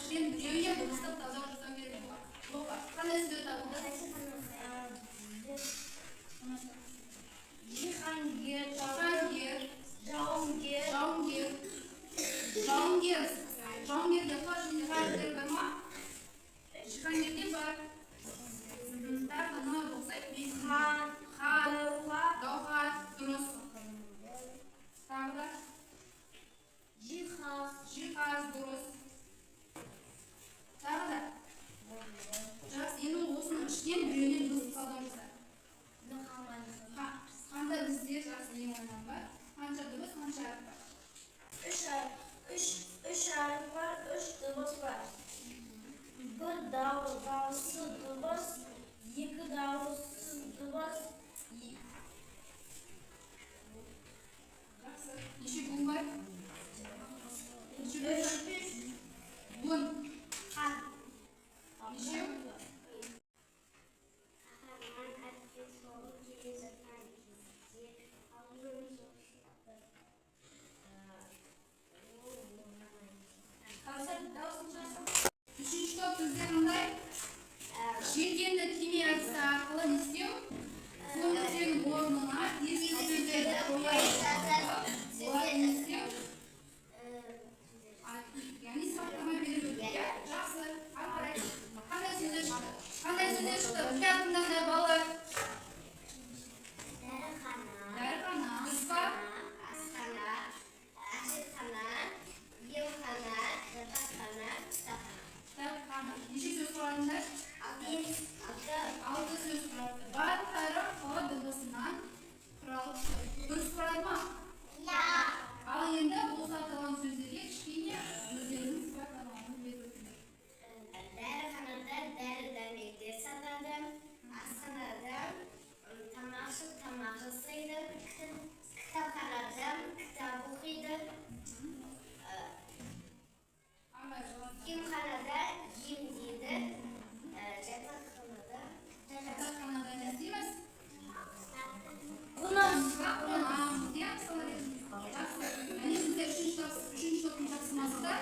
Sen biyoya buluşta taza olursan gerek var. Lopa. Kanı istiyor tabi. Cihangir. Cihangir. Jahangir. Jahangir. Jahangir. Jahangir yapar. Jihangir berma. Jihangir ne var? Daha da ne olursa Han. Han. Gauhar. Durus. Daha da. Jihaz. Jihaz. Durus. Daha da. Жақсы, енді осының ішінен біреуінен дұрыс қалдырыңыздар. Қандай бізде жақсы ең оңай бар? Қанша дыбыс, қанша әріп бар? Үш әріп бар, үш дыбыс бар. Бір дауысы дыбыс, екі дауыссыз дыбыс. Жақсы. Неше буын бар? Буын. Неше? Үшінші топ бізде қандай? Шекенді кеме әдісі арқылы не істеу? Сөздердің орнына ескі сөздерді қояйық. Олар не істеу? Яғни сақтама беріп өтуге. Жақсы. Ары қарай. Қандай сөздер шықты? Қандай сөздер шықты? Бізге тыңдаңдар балалар. Дәріхана. Дұрыс па? Асхана. Әжетхана. Емхана. Жатақхана. Кітапхана. Неше сөз құрадыңдар? Алты сөз құрады. Барлықтары қ дыбысынан құралып тұр. Дұрыс құрады ма? Ал енді босатылған сөздерге кішкене өздерінің сипаттамаларын беріп өтіңдер. Дәріханада дәрі-дәрмектер сатады. Асханада тамақ жасайды. Кітапханада кітап оқиды. Емханада емдейді. Жатақханада не істейміз? Қонамыз. Қонамыз. Иә, мысалы жақсы. Және сіздер үшінші топтың тапсырмасы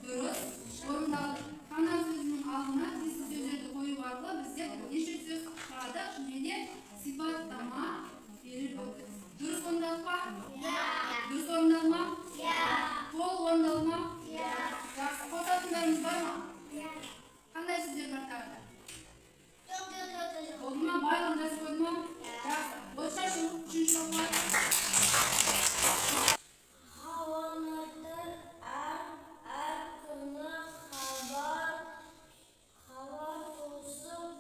дұрыс орындалды. Қана сөзінің алдына тиісті сөздерді қою арқылы біздер неше сөз шығардық және де сипаттама беріп өттік. Дұрыс орындалды ма? Дұрыс орындалды ма? Толық орындалды ма? Жақсы. Қосатындарыңыз бар ма? Қандай сөздер бар тағы да? Болды ма? Барлығын жазып қойды ма? Жақсы. Орысша үшінші топқа. Хабарларды әр күні хабар қосып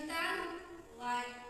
Understand? Like